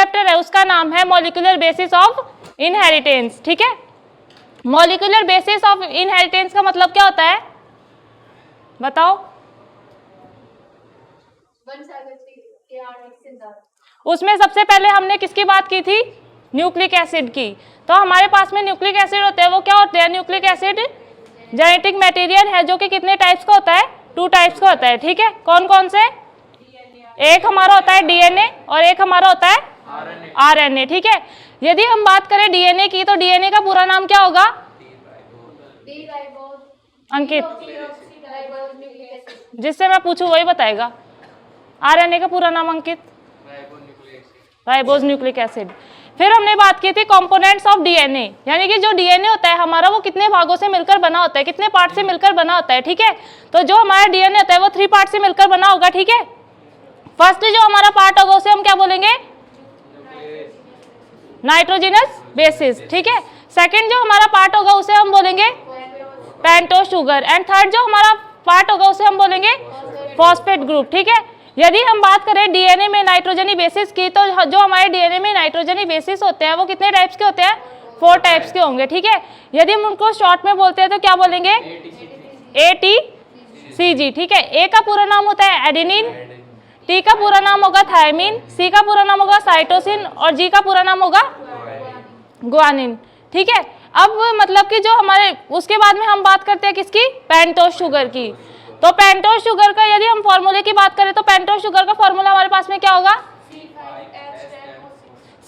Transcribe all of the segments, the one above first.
Chapter है उसका नाम है मॉलिक्यूलर बेसिस ऑफ इनहेरिटेंस। ठीक है, मॉलिक्यूलर बेसिस ऑफ इनहेरिटेंस का मतलब क्या होता है बताओ? उसमें सबसे पहले हमने किसकी बात की थी? न्यूक्लिक एसिड की। तो हमारे पास में न्यूक्लिक एसिड होते हैं, वो क्या होते हैं? न्यूक्लिक एसिड जेनेटिक मटेरियल है जो कि कितने टाइप्स का होता है? 2 टाइप्स का होता है। ठीक है, कौन कौन से? एक हमारा होता है डीएनए और एक हमारा होता है आरएनए। ठीक है, यदि हम बात करें डीएनए की तो डीएनए का पूरा नाम क्या होगा अंकित? जिससे मैं पूछूं वही बताएगा। आरएनए का पूरा नाम अंकित? Ribose nucleic acid. फिर हमने बात की थी कंपोनेंट्स ऑफ डीएनए, यानी कि जो डीएनए होता है हमारा वो कितने भागों से मिलकर बना होता है, कितने पार्ट से मिलकर बना होता है। ठीक है, तो जो हमारा डीएनए होता है वो 3 पार्ट से मिलकर बना होगा। ठीक है, फर्स्ट जो हमारा पार्ट होगा उसे हम क्या बोलेंगे? Nitrogenous bases. ठीक है, सेकंड जो हमारा पार्ट होगा उसे हम बोलेंगे पेंटोज शुगर, एंड थर्ड जो हमारा पार्ट होगा उसे हम बोलेंगे फॉस्फेट ग्रुप। ठीक है, यदि हम बात करें डीएनए में नाइट्रोजनी बेसिस की तो जो हमारे डीएनए में नाइट्रोजनी बेसिस होते हैं वो कितने टाइप्स के होते हैं? 4 टाइप्स के होंगे। ठीक है, यदि हम उनको शॉर्ट में बोलते हैं तो क्या बोलेंगे? ATCG। ठीक है, ए का पूरा नाम होता है एडेनिन, टी का पूरा नाम होगा थायमिन, सी का पूरा नाम होगा साइटोसिन और जी का पूरा नाम होगा ग्वानिन। ठीक है, अब मतलब कि जो हमारे उसके बाद में हम बात करते हैं किसकी? पेंटोज शुगर की। तो पेंटोज शुगर का यदि हम फॉर्मूले की बात करें तो पेंटोज शुगर का फॉर्मूला हमारे पास में क्या होगा?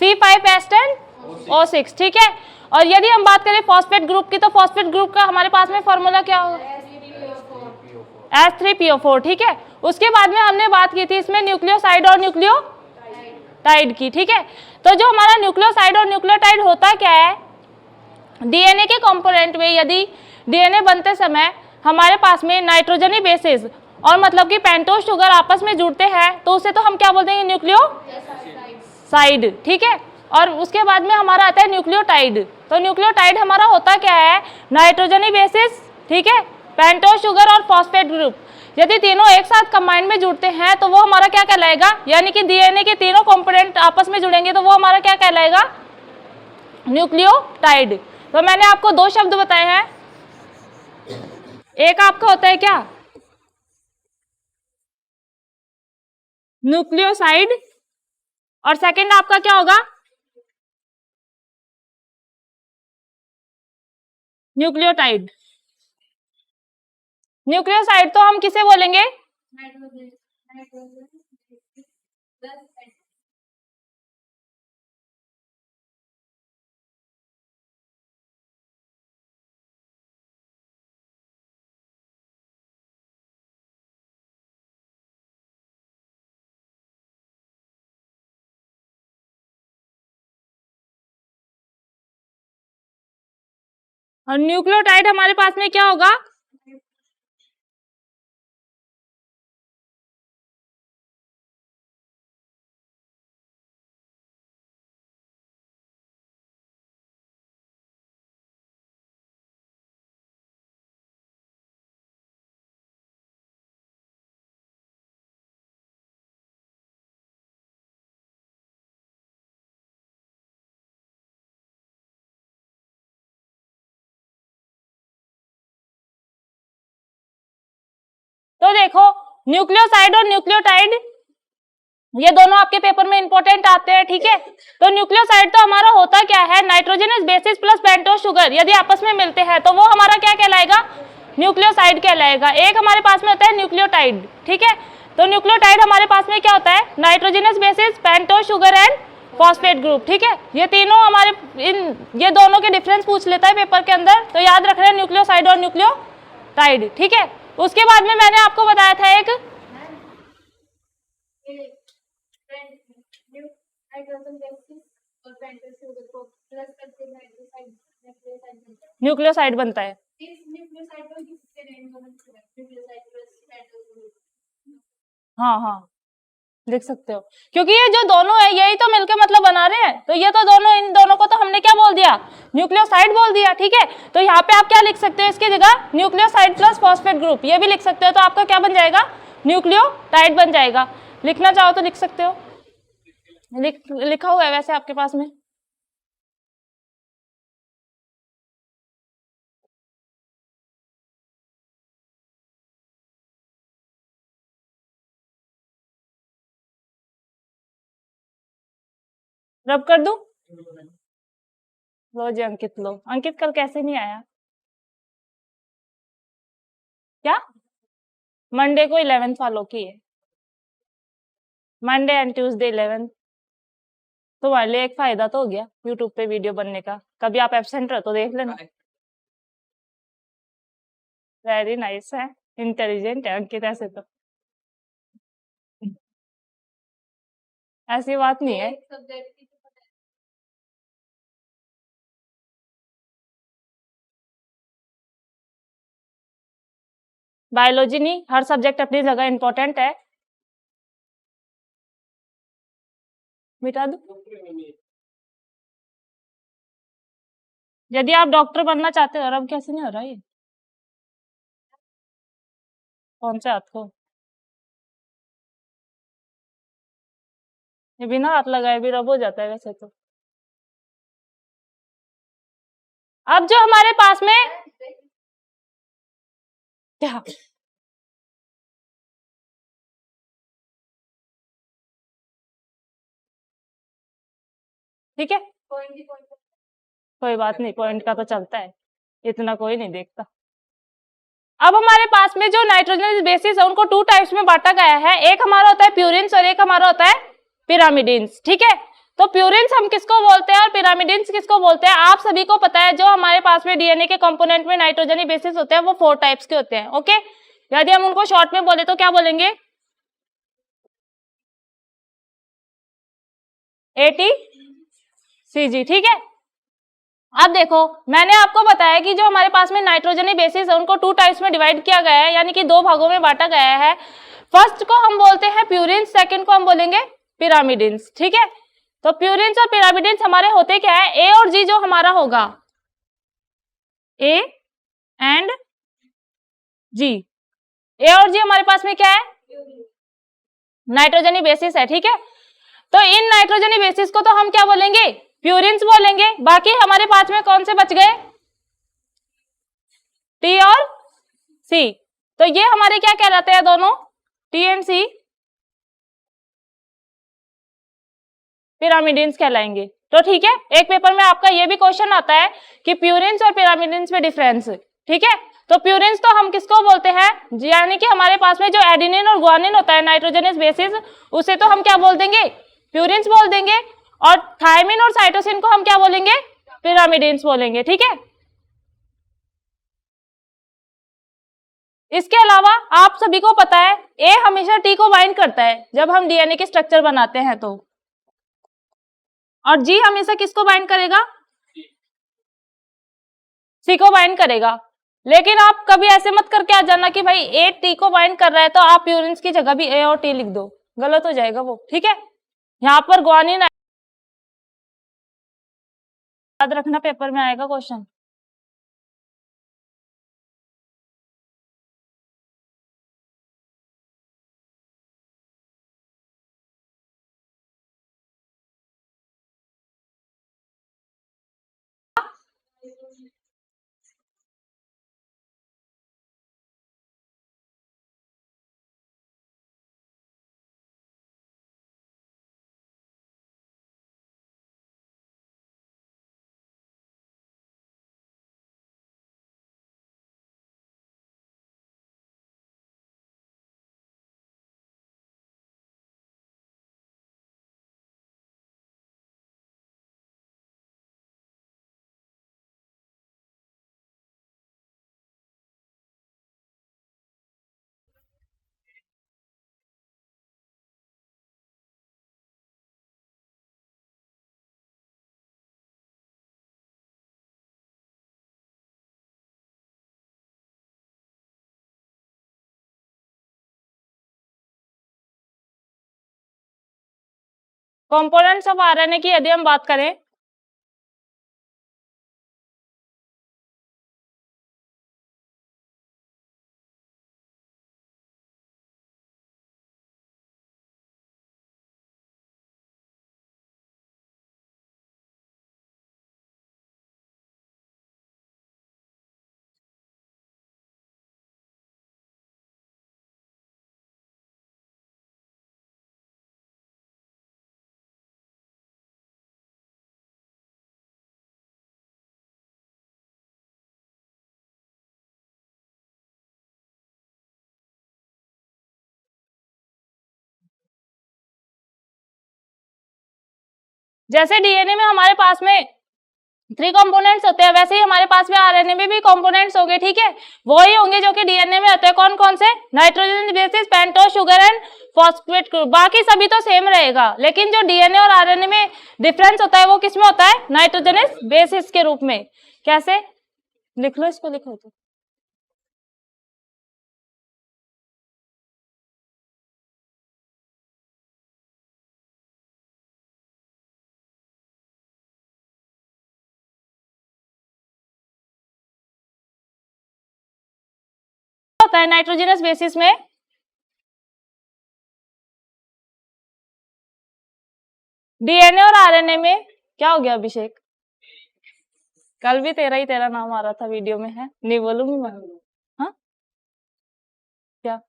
C5H10O6। ठीक है, और यदि हम बात करें फॉस्फेट ग्रुप की तो फॉस्फेट ग्रुप का हमारे पास में फॉर्मूला क्या होगा? H3PO4। ठीक है, उसके बाद में हमने बात की थी इसमें न्यूक्लियोसाइड और न्यूक्लियोटाइड की। ठीक है, तो जो हमारा न्यूक्लियोसाइड और न्यूक्लियोटाइड होता क्या है? डीएनए के कंपोनेंट में यदि डीएनए बनते समय हमारे पास में नाइट्रोजनी बेसिस और मतलब कि पेंटोज शुगर आपस में जुड़ते हैं तो उसे तो हम क्या बोलते हैं? न्यूक्लियोसाइड। ठीक है, और उसके बाद में हमारा आता है न्यूक्लियोटाइड। तो न्यूक्लियोटाइड हमारा होता क्या है? नाइट्रोजनी बेसिस, ठीक है, पेंटोज शुगर और फॉस्फेट ग्रुप। यदि तीनों एक साथ कंबाइन में जुड़ते हैं तो वो हमारा क्या कहलाएगा? यानी कि डीएनए के तीनों कंपोनेंट आपस में जुड़ेंगे तो वो हमारा क्या कहलाएगा? न्यूक्लियोटाइड। तो मैंने आपको 2 शब्द बताए हैं, एक आपका होता है क्या? न्यूक्लियोसाइड, और सेकंड आपका क्या होगा? न्यूक्लियोटाइड। न्यूक्लियोसाइड तो हम किसे बोलेंगे? और न्यूक्लियोटाइड हमारे पास में क्या होगा? तो देखो, न्यूक्लियोसाइड और न्यूक्लियोटाइड ये दोनों आपके पेपर में इंपॉर्टेंट आते हैं। ठीक है, तो न्यूक्लियोसाइड तो हमारा होता क्या है? Nitrogenous bases plus pentose sugar यदि आपस में मिलते हैं तो वो हमारा क्या कहलाएगा? न्यूक्लियोसाइड कहलाएगा। एक हमारे पास में होता है न्यूक्लियोटाइड। ठीक है, तो न्यूक्लियोटाइड हमारे पास में क्या होता है? Nitrogenous bases, pentose sugar and phosphate group. ठीक है, ये तीनों हमारे ये दोनों के डिफरेंस पूछ लेता है पेपर के अंदर, तो याद रखना है न्यूक्लियोसाइड और न्यूक्लियोटाइड। ठीक है, उसके बाद में मैंने आपको बताया था एक न्यूक्लियोसाइड बनता है। हाँ हाँ, लिख सकते हो, क्योंकि ये जो दोनों है यही तो मिलकर मतलब बना रहे हैं, तो ये तो दोनों, इन दोनों को तो हमने क्या बोल दिया? न्यूक्लियोसाइड बोल दिया। ठीक है, तो यहाँ पे आप क्या लिख सकते हो इसकी जगह? न्यूक्लियोसाइड प्लस फॉस्फेट ग्रुप, ये भी लिख सकते हो। तो आपका क्या बन जाएगा? न्यूक्लियोटाइड बन जाएगा। लिखना चाहो तो लिख सकते हो। लिखा हुआ है वैसे आपके पास में। रब कर दूं? लो जी अंकित, लो। अंकित कल कैसे नहीं आया? क्या? मंडे को 11th वालों की है। Monday and Tuesday 11th। तुम्हारे लिए एक फायदा तो हो गया यूट्यूब पे वीडियो बनने का, कभी आप एब्सेंट रहो तो देख लेना। वेरी नाइस है, इंटेलिजेंट है अंकित ऐसे तो। ऐसी बात नहीं है। बायोलॉजी नहीं, हर सब्जेक्ट अपनी जगह इंपॉर्टेंट है। मिटा दो। यदि आप डॉक्टर बनना चाहते हो, और अब कैसे नहीं हो रहा ये? कौन से हाथ को? ये बिना हाथ लगाए भी रब हो जाता है वैसे तो। अब जो हमारे पास में क्या, ठीक है कोई बात नहीं, पॉइंट का तो चलता है, इतना कोई नहीं देखता। अब हमारे पास में जो नाइट्रोजन बेसिस है उनको टू टाइप्स में बांटा गया है, एक हमारा होता है प्यूरिन्स और एक हमारा होता है पिरामिडिन्स। ठीक है, तो प्यूरिन्स हम किसको बोलते हैं और पिरामिडिन्स किसको बोलते हैं? आप सभी को पता है जो हमारे पास में डीएनए के कंपोनेंट में नाइट्रोजन बेसिस होते हैं वो 4 टाइप्स के होते हैं। ओके, यदि हम उनको शॉर्ट में बोले तो क्या बोलेंगे? ATCG। ठीक है, अब देखो मैंने आपको बताया कि जो हमारे पास में नाइट्रोजनी बेसिस है उनको 2 टाइप्स में डिवाइड किया गया है, यानी कि 2 भागों में बांटा गया है। फर्स्ट को हम बोलते हैं प्यूरिन्स, सेकंड को हम बोलेंगे पिरामिडिन्स। ठीक है, तो प्यूरिन्स और पिरामिडिन्स हमारे होते क्या है? ए और जी जो हमारा होगा, ए एंड जी, ए और जी हमारे पास में क्या है? नाइट्रोजनी बेसिस है। ठीक है, तो इन नाइट्रोजनी बेसिस को तो हम क्या बोलेंगे? प्यूरिन्स बोलेंगे। बाकी हमारे पास में कौन से बच गए? टी और सी। तो ये हमारे क्या कहलाते हैं दोनों? टी एंड सी पिरामिडिन्स कहलाएंगे। तो ठीक है, एक पेपर में आपका ये भी क्वेश्चन आता है कि प्यूरिन्स और पिरामिडिन्स में डिफरेंस। ठीक है, तो प्यूरिन्स तो हम किसको बोलते हैं? यानी कि हमारे पास में जो एडेनिन और ग्वानिन होता है नाइट्रोजनस बेसिस, उसे तो हम क्या बोल देंगे? प्यूरिन्स बोल देंगे। और थायमिन और साइटोसिन को हम क्या बोलेंगे? पिरामिडिन्स बोलेंगे। ठीक है, इसके अलावा आप सभी को पता है ए हमेशा टी को बाइंड करता है जब हम डीएनए के स्ट्रक्चर बनाते हैं तो, और जी हमेशा किसको बाइंड करेगा? सी को बाइंड करेगा। लेकिन आप कभी ऐसे मत करके आ जाना कि भाई ए टी को बाइंड कर रहा है तो आप प्यूरिन्स की जगह भी ए और टी लिख दो, गलत हो जाएगा वो। ठीक है, यहाँ पर ग्वानिन याद रखना, पेपर में आएगा क्वेश्चन। कंपोनेंट्स ऑफ आरएनए की यदि हम बात करें जैसे डीएनए में हमारे पास में 3 कंपोनेंट्स होते हैं, वैसे ही हमारे पास में आरएनए में भी कंपोनेंट्स होंगे, ठीक है। वही होंगे जो कि डीएनए में होते हैं। कौन कौन से? Nitrogen bases, pentose, sugar and phosphate group. बाकी सभी तो सेम रहेगा, लेकिन जो डीएनए और आरएनए में डिफरेंस होता है वो किसमें होता है? नाइट्रोजनस बेसिस के रूप में। कैसे? लिख लो इसको, लिखो तो। होता है नाइट्रोजनस बेसिस में? डीएनए और आरएनए में क्या हो गया अभिषेक? कल भी तेरा नाम आ रहा था वीडियो में, है नहीं बोलूंगी मैं। हाँ क्या?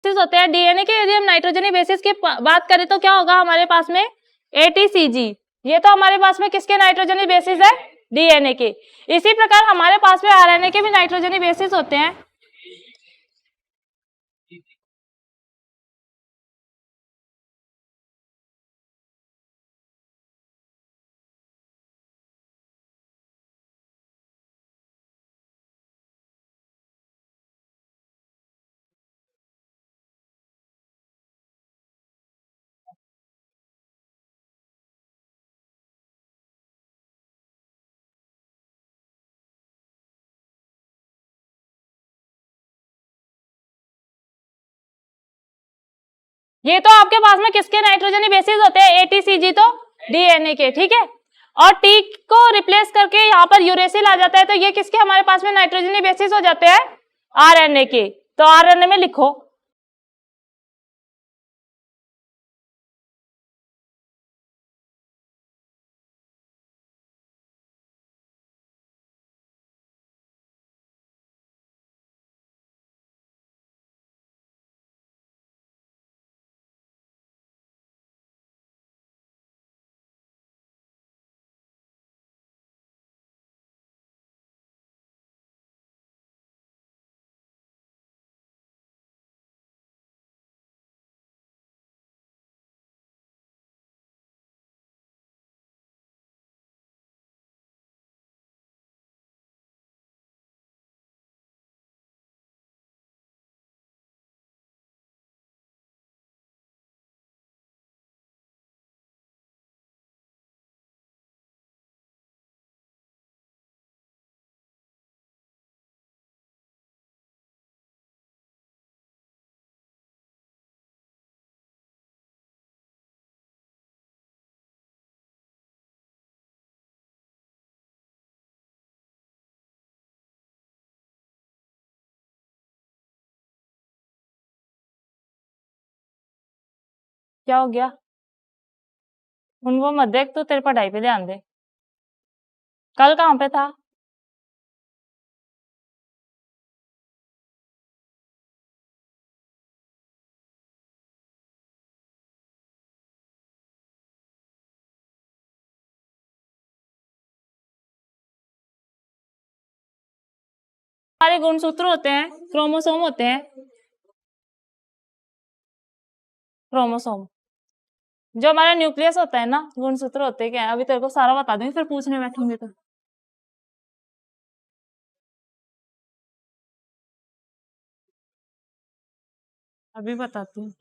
होते हैं डीएनए के। यदि हम नाइट्रोजनी बेसिस की बात करें तो क्या होगा हमारे पास में? एटीसीजी। ये तो हमारे पास में किसके नाइट्रोजनी बेसिस है? डीएनए के। इसी प्रकार हमारे पास में आरएनए के भी नाइट्रोजनी बेसिस होते हैं। ये तो आपके पास में किसके नाइट्रोजनी बेसिस होते हैं? एटीसीजी तो डीएनए के, ठीक है। और टी को रिप्लेस करके यहाँ पर यूरेसिल आ जाता है, तो ये किसके हमारे पास में नाइट्रोजनी बेसिस हो जाते हैं? आरएनए के। तो आरएनए में लिखो। क्या हो गया? उन वो मत देख, तो तेरे पढ़ाई पे ध्यान दे। कल कहाँ पे था? हमारे गुणसूत्र होते हैं, क्रोमोसोम होते हैं। क्रोमोसोम जो हमारा न्यूक्लियस होता है ना, गुणसूत्र होते हैं। क्या है? अभी तेरे को सारा बता दूंगी, फिर पूछने बैठूंगी तो। अभी बताती हूँ।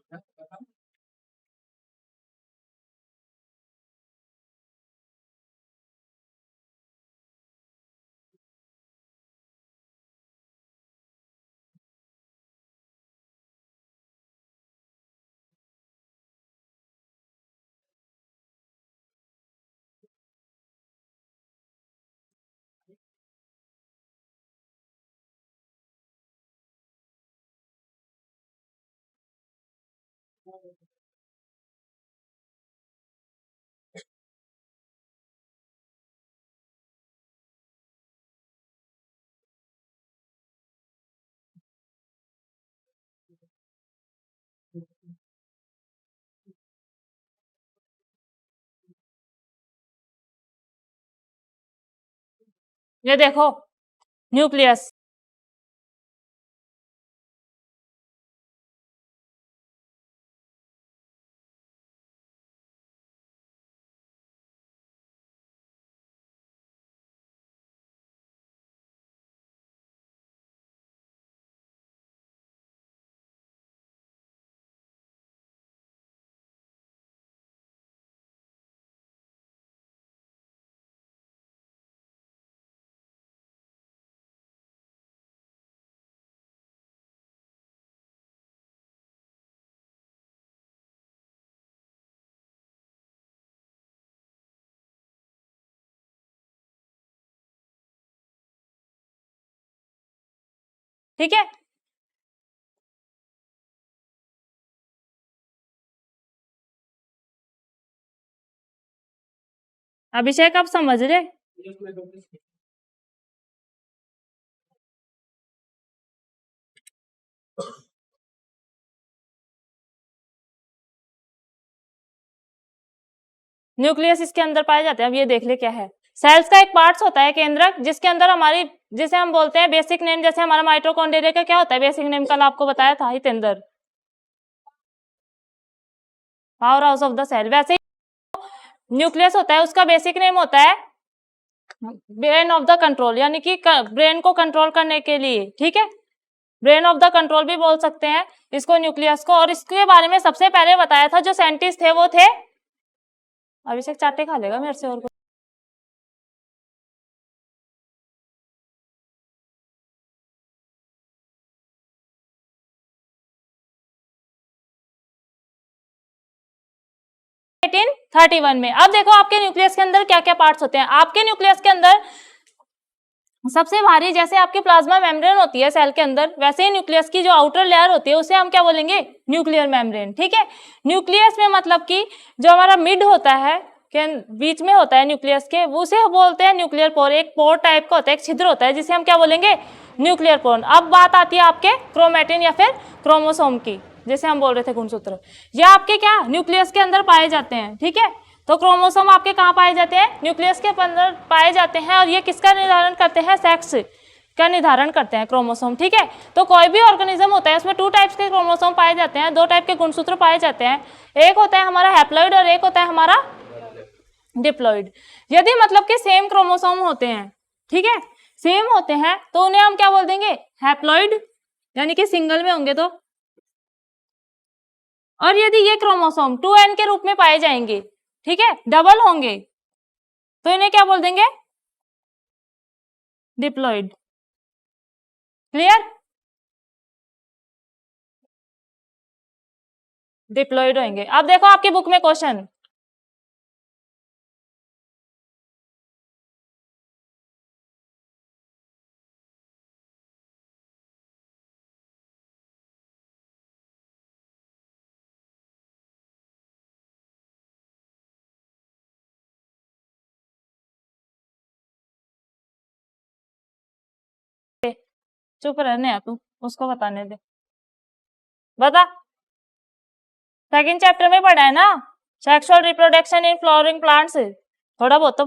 ये देखो न्यूक्लियस, ठीक है। अभिषेक आप समझ रहे? न्यूक्लियस इसके अंदर पाए जाते हैं। अब ये देख ले क्या है। सेल्स का एक पार्ट्स होता है केंद्रक, जिसके अंदर हमारी, जिसे हम बोलते हैं बेसिक नेम, जैसे हमारा माइटोकॉन्ड्रिया का क्या होता है बेसिक नेम, कल आपको बताया था Hitendra, power house of the cell. वैसे ही न्यूक्लियस होता है, उसका बेसिक नेम होता है ब्रेन ऑफ द कंट्रोल, यानी कि ब्रेन को कंट्रोल करने के लिए, ठीक है, ब्रेन ऑफ द कंट्रोल भी बोल सकते हैं इसको न्यूक्लियस को। और इसके बारे में सबसे पहले बताया था जो साइंटिस्ट थे वो थे, अभिषेक चाटे खा लेगा मेरे से और कुछ। इन 31 में। अब देखो आपके न्यूक्लियस के अंदर क्या क्या पार्ट्स होते हैं। आपके न्यूक्लियस के अंदर सबसे भारी, जैसे आपकी प्लाज्मा मेम्ब्रेन होती है सेल के अंदर, वैसे ही न्यूक्लियस की जो आउटर लेयर होती है उसे हम क्या बोलेंगे, न्यूक्लियर मेम्ब्रेन, ठीक है। न्यूक्लियस में मतलब कि जो हमारा मिड होता है, के बीच में होता है न्यूक्लियस के, उसे बोलते हैं न्यूक्लियर पोर। एक पोर टाइप का होता है, एक छिद्र होता है, जिसे हम क्या बोलेंगे, न्यूक्लियर पोर। अब बात आती है आपके क्रोमेटिन या फिर क्रोमोसोम की, जैसे हम बोल रहे थे गुणसूत्र, ये आपके क्या न्यूक्लियस के अंदर पाए जाते हैं, ठीक है। तो क्रोमोसोम आपके कहाँ पाए जाते हैं, न्यूक्लियस के अंदर पाए जाते हैं। और ये किसका निर्धारण करते हैं, सेक्स का निर्धारण करते हैं क्रोमोसोम, ठीक है। तो कोई भी ऑर्गेनिज्म होता है उसमें 2 टाइप्स के क्रोमोसोम पाए जाते हैं, 2 टाइप के गुणसूत्र पाए जाते हैं। एक होता है हमारा हैप्लॉइड और एक होता है हमारा डिप्लॉइड। यदि मतलब कि सेम क्रोमोसोम होते हैं, ठीक है, सेम होते हैं, तो उन्हें हम क्या बोल देंगे, हैप्लॉइड, यानी कि सिंगल में होंगे तो। और यदि ये क्रोमोसोम 2n के रूप में पाए जाएंगे, ठीक है, डबल होंगे, तो इन्हें क्या बोल देंगे, डिप्लॉइड। क्लियर, डिप्लॉइड होंगे। अब देखो आपकी बुक में क्वेश्चन, चुप रहने है तू, उसको बताने दे। बता, सेकंड चैप्टर में पढ़ा है ना, sexual reproduction in flowering plants, थोड़ा बहुत तो